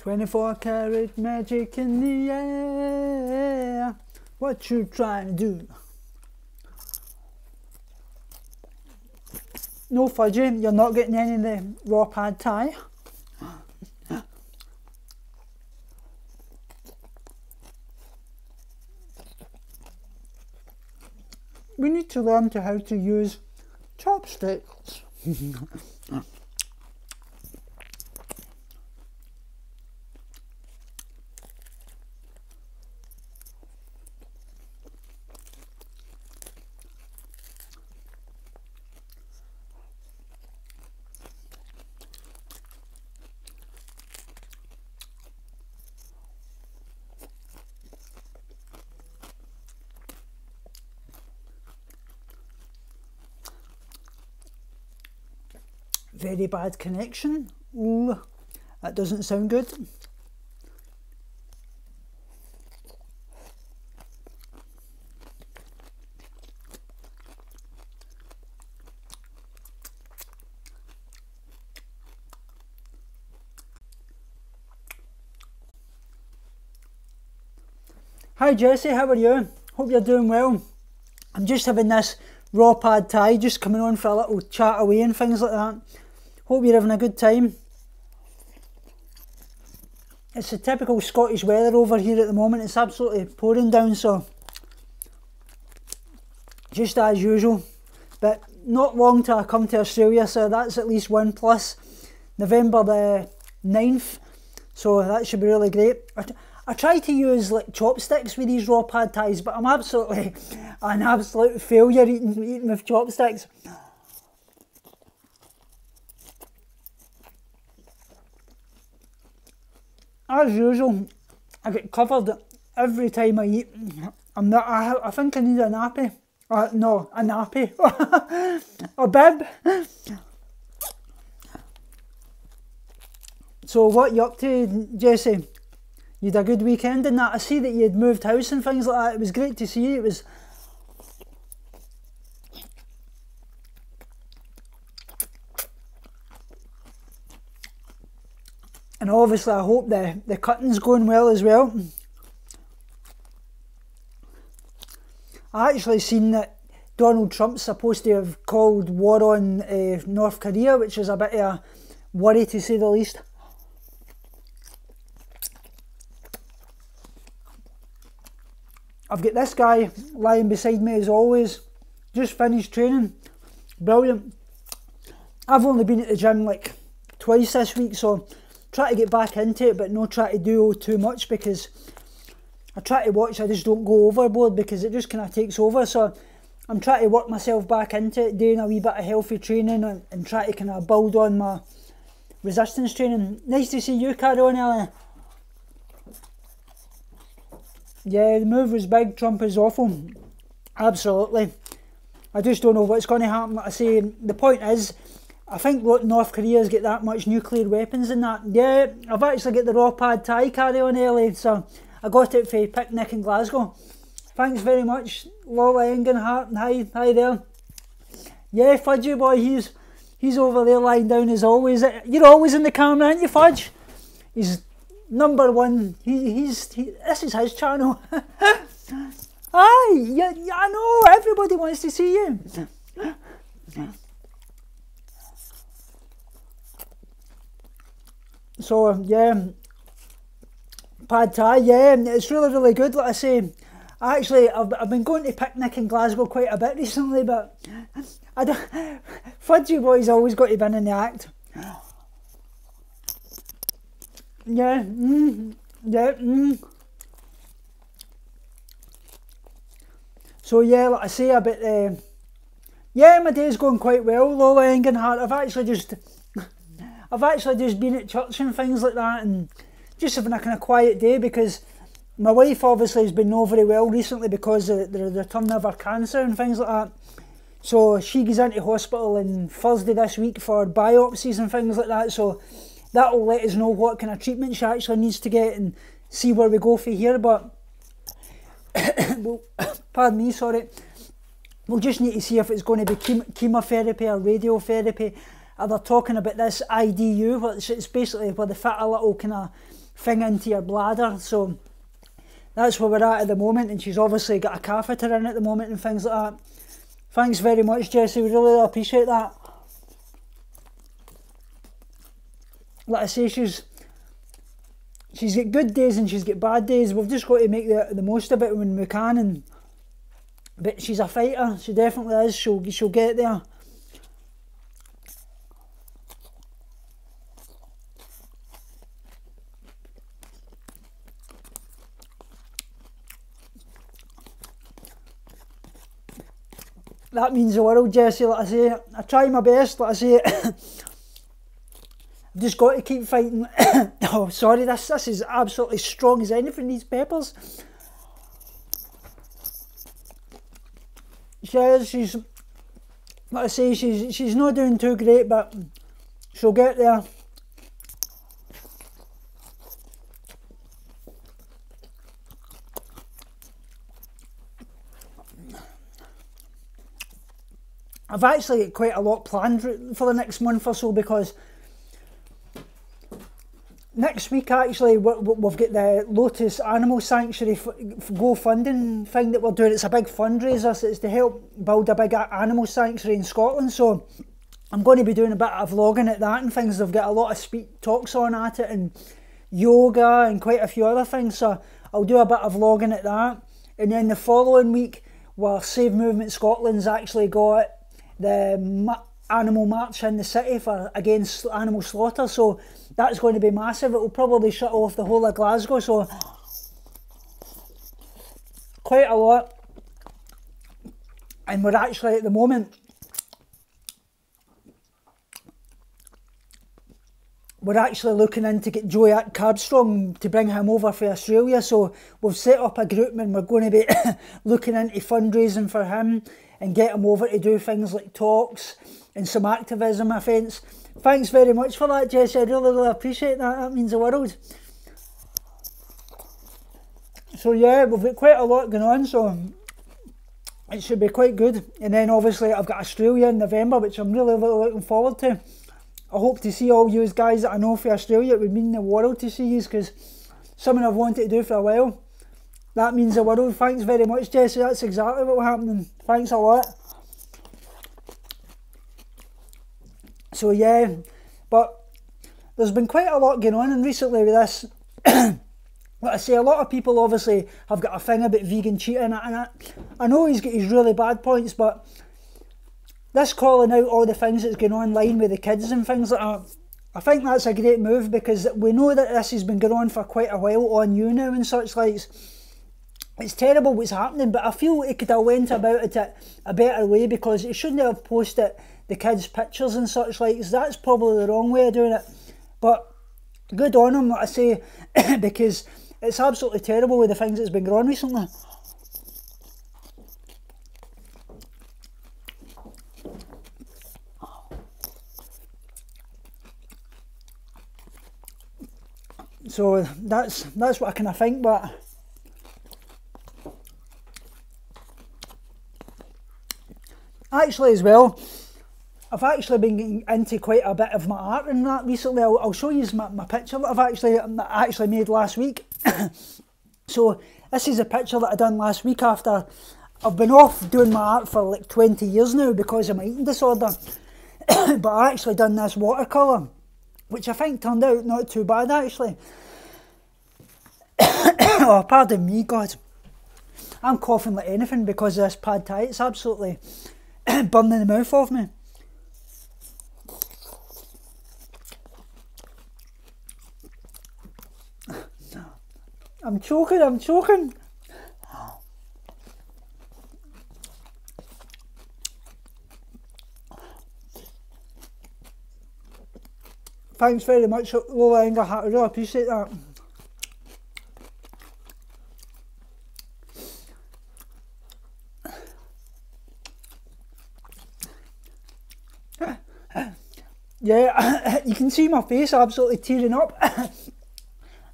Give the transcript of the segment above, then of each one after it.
24 karat magic in the air. What you trying to do? No fudgy, you're not getting any of the raw pad thai. We need to learn how to use chopsticks. Very bad connection. Ooh, that doesn't sound good. Hi Jessie, how are you? Hope you're doing well. I'm just having this raw pad thai, just coming on for a little chat away and things like that. Hope you're having a good time. It's the typical Scottish weather over here at the moment. It's absolutely pouring down, so just as usual. But not long till I come to Australia, so that's at least one plus. November the 9th, so that should be really great. I try to use like chopsticks with these raw pad thais, but I'm absolutely an absolute failure eating with chopsticks. As usual, I get covered every time I eat. I think I need a nappy. No, a nappy. A bib. So what you up to, Jessie? You had a good weekend and that. I see that you had moved house and things like that. It was great to see you. It was... And obviously I hope the cutting's going well as well. I actually seen that Donald Trump's supposed to have called war on North Korea, which is a bit of a worry to say the least. I've got this guy lying beside me as always, just finished training, brilliant. I've only been at the gym like twice this week, so try to get back into it, but not try to do too much because I try to watch, I just don't go overboard because it just kind of takes over. So I'm trying to work myself back into it, doing a wee bit of healthy training and try to kind of build on my resistance training. Nice to see you carry on, Ellen. Yeah, the move was big, Trump is awful. Absolutely. I just don't know what's going to happen. Like I say, the point is, I think North Korea's got that much nuclear weapons and that. Yeah, I've actually got the raw pad thai carry on early, so I got it for a picnic in Glasgow. Thanks very much, Stroke&Heart. Hi there. Yeah, Fudgy boy, he's over there lying down as always. You're always in the camera, aren't you, Fudge? He's number one. This is his channel. Hi, yeah, I know, everybody wants to see you. So yeah, pad thai, yeah, it's really good. Like I say, I've been going to picnic in Glasgow quite a bit recently, but I don't. Fudgy boy's always got to be in the act. Yeah, yeah. So yeah, like I say about yeah, my day's going quite well, Stroke&Heart. I've actually just been at church and things like that, and just having a kind of quiet day because my wife obviously has been not very well recently because of the return of her cancer and things like that. So she goes into hospital on Thursday this week for biopsies and things like that. So that will let us know what kind of treatment she actually needs to get and see where we go for here. But well, pardon me, sorry. We'll just need to see if it's going to be chemotherapy or radiotherapy. They're talking about this IDU, which it's basically where they fit a little kind of thing into your bladder. So that's where we're at the moment, and she's obviously got a catheter in at the moment and things like that. Thanks very much, Jessie, we really appreciate that. Like I say, she's got good days and she's got bad days. We've just got to make the most of it when we can. But she's a fighter, she definitely is. She'll get there. That means the world, Jessie. Like I say, I try my best. Like I say, I've just got to keep fighting. Oh, sorry, this is absolutely strong as anything, these peppers. She's, like I say, she's not doing too great, but she'll get there. I've actually got quite a lot planned for the next month or so, because next week actually we've got the Lotus Animal Sanctuary GoFunding thing that we're doing. It's a big fundraiser, so it's to help build a big animal sanctuary in Scotland. So I'm going to be doing a bit of vlogging at that and things. They've got a lot of talks on at it, and yoga and quite a few other things. So I'll do a bit of vlogging at that. And then the following week, where Save Movement Scotland's actually got the animal march in the city against animal slaughter, so that's going to be massive. It will probably shut off the whole of Glasgow, so quite a lot. And we're actually at the moment, we're actually looking in to get Joey Cabstrong to bring him over for Australia, so we've set up a group and we're going to be looking into fundraising for him and get him over to do things like talks and some activism events. Thanks very much for that, Jessie. I really appreciate that. That means the world. So yeah, we've got quite a lot going on, so it should be quite good. And then obviously I've got Australia in November, which I'm really looking forward to. I hope to see all you guys that I know for Australia. It would mean the world to see you, because something I've wanted to do for a while. That means the world. Thanks very much, Jessie. That's exactly what happening. Thanks a lot. So yeah, but there's been quite a lot going on recently with this. Like I say, a lot of people obviously have got a thing about vegan cheating, and I know he's got his really bad points, but this calling out all the things that's going online with the kids and things like that, I think that's a great move, because we know that this has been going on for quite a while on you now and such likes. It's terrible what's happening, but I feel it could have went about it a better way, because it shouldn't have posted the kids' pictures and such like. That's probably the wrong way of doing it. But good on him, like I say, because it's absolutely terrible with the things that's been going on recently. So that's what I kind of think, but actually as well, I've actually been getting into quite a bit of my art and that recently. I'll show you my picture that I actually made last week. So this is a picture that I done last week after I've been off doing my art for like 20 years now because of my eating disorder. But I actually done this watercolour, which I think turned out not too bad actually. Oh, pardon me, God. I'm coughing like anything because of this pad thai. It's absolutely burning the mouth off me. I'm choking. Thanks very much, Lola Inga. I really appreciate that. Yeah, you can see my face absolutely tearing up.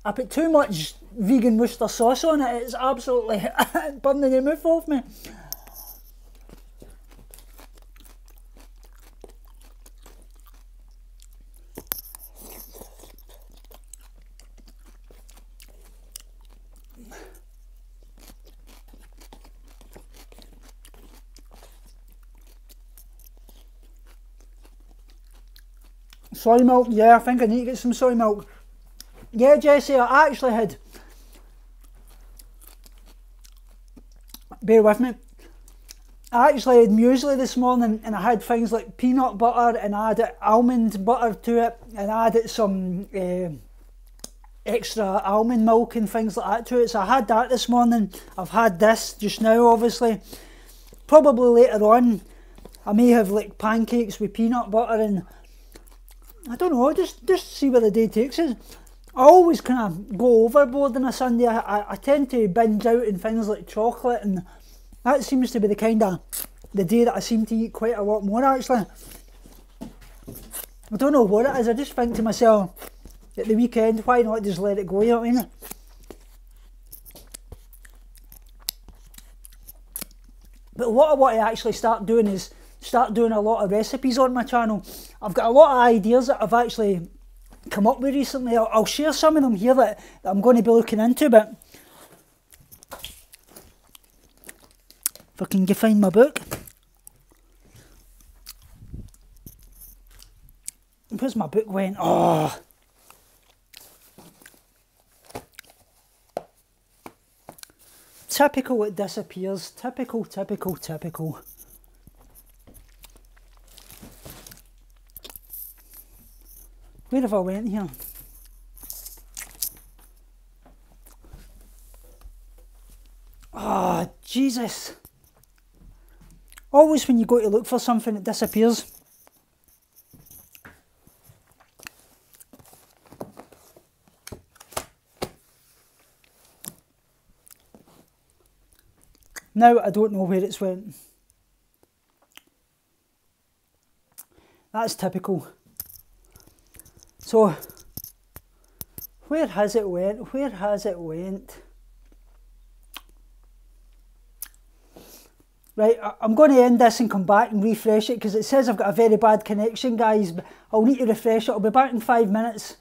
I put too much vegan Worcester sauce on it. It's absolutely burning the mouth off me. Soy milk, yeah, I think I need to get some soy milk. Yeah, Jessie, I actually had, bear with me, I actually had muesli this morning and I had things like peanut butter and I added almond butter to it and I added some extra almond milk and things like that to it. So I had that this morning. I've had this just now, obviously. Probably later on I may have like pancakes with peanut butter and I don't know, just see where the day takes us. I always kind of go overboard on a Sunday. I tend to binge out in things like chocolate, and that seems to be the kind of the day that I seem to eat quite a lot more actually. I don't know what it is, I just think to myself, at the weekend, why not just let it go, you know what I mean? But what I want to actually start doing is start doing a lot of recipes on my channel. I've got a lot of ideas that I've actually come up with recently. I'll share some of them here that I'm going to be looking into, but if I can find my book. Where's my book went? Oh. Typical, it disappears. Typical, typical, typical. Where have I went here? Oh, Jesus. Always when you go to look for something, it disappears. Now I don't know where it's went. That's typical. So, where has it went? Where has it went? Right, I'm going to end this and come back and refresh it because it says I've got a very bad connection, guys. But I'll need to refresh it. I'll be back in 5 minutes.